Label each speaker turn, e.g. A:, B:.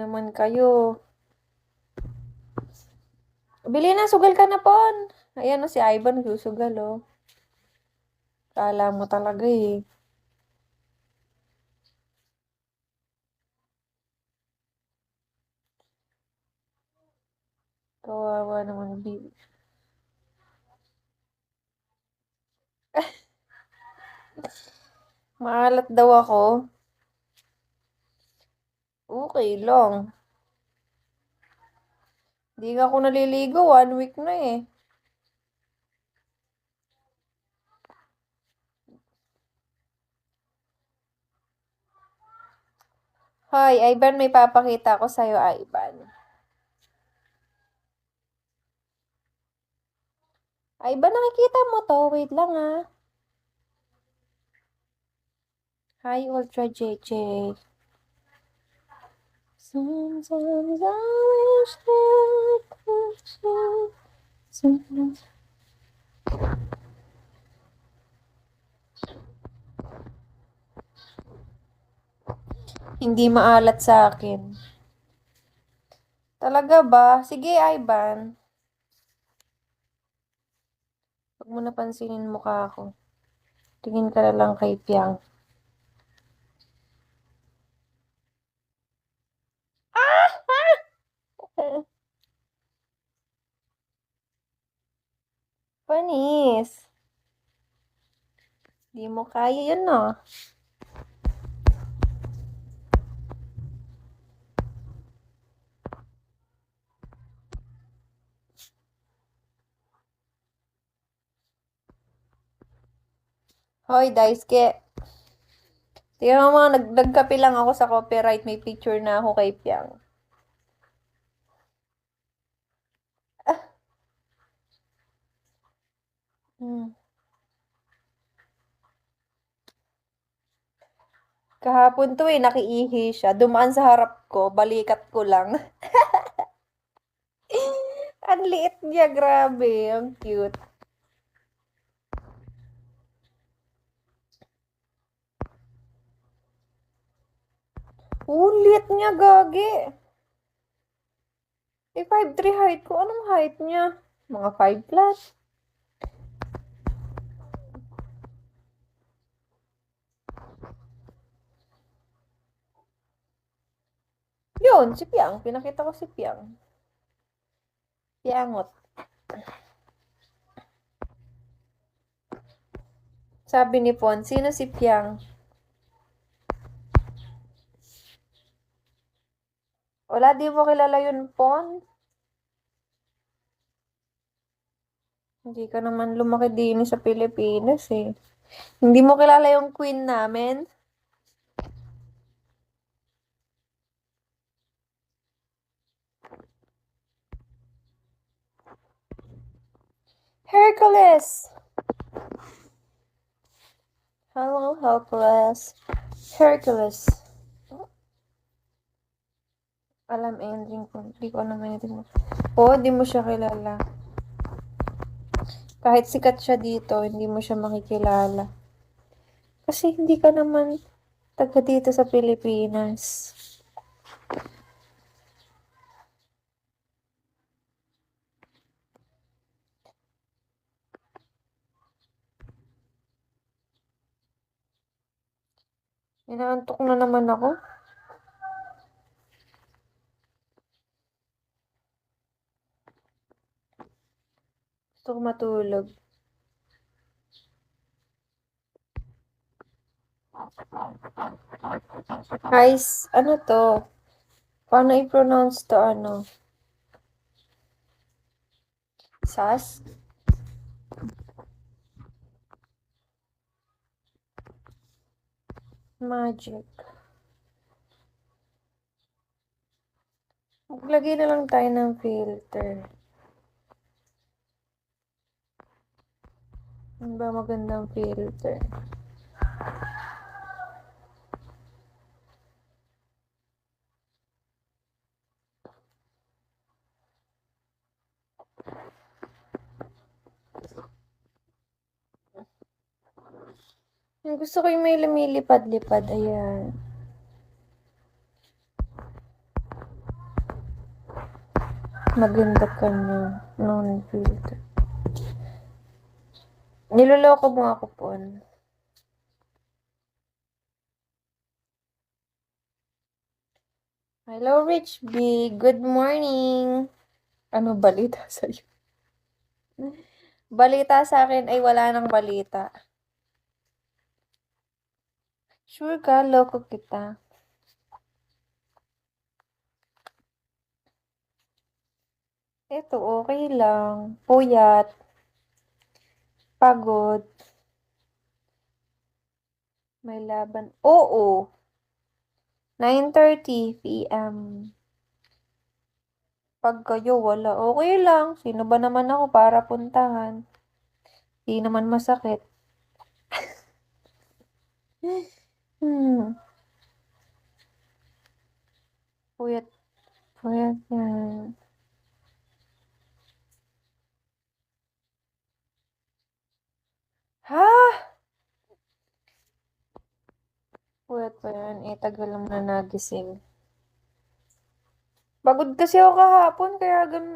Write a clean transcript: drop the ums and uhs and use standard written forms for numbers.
A: Naman kayo. Bili na, sugal ka na, Pon. Ayan o, si Ivan nagsusugal, oh. Kala mo talaga, eh. Kawawa naman, baby. Maalat daw ako. Okay lang. Di nga ako naliligo, 1 week na, eh. Hoy, Ivan, may papakita ko sa'yo, Ivan. Ivan, nakikita mo to? Wait lang, ah. Hi, Ultra JJ. Sometimes I wish that I could see. Hindi maalat sa akin. Talaga ba? Sige, Ivan. Huwag mo napansinin mukha ko. Tingin ka na lang kay Piang. Panis. Di mo kaya yun, no? Hoy, Daisuke. Tingnan mo, nagkape lang ako sa copyright. May picture na ako kay Piang. Ah. Hmm. Kahapon to eh, nakiihi siya. Dumaan sa harap ko, balikat ko lang. Ang liit niya, grabe. Ang cute. Liit niya, gagi. Eh, 5'3" height ko. Anong height niya? Mga 5 plus. Yun, si Piang. Pinakita ko si Piang. Piangot. Sabi ni Pon, sino si Piang? Wala, di mo kilala yun, Pon? Hindi ka naman lumaki din sa Pilipinas, eh. Hindi mo kilala yung queen namin? Hercules! Hello, Hercules. Hercules. Alam, hindi ko alam anything mo. Oh, di mo siya kilala. Kahit sikat siya dito, hindi mo siya makikilala. Kasi hindi ka naman taga dito sa Pilipinas. Inaantok na naman ako. Gusto ko matulog. Guys, ano to? Paano i-pronounce to, ano? Sas? Magic. Maglagay na lang tayo ng filter. Ano ba magandang filter? Gusto ko yung may lumilipad-lipad. Ayan. Maganda ka na. Non-filter. Niloloko mo ako po. Hello, Rich B. Good morning. Ano balita sa'yo? Balita sa akin ay wala nang balita. Sure ka, loko kita. Eto, okay lang. Puyat. Pagod. May laban. Oo. 9:30 PM. Pag kayo wala, okay lang. Sino ba naman ako para puntahan? Di naman masakit. Hmm. Puyat. Puyat yan. Ha? Puyat pa yan. Eh, tagal lang na nagising. Pagod kasi ako kahapon, kaya ganun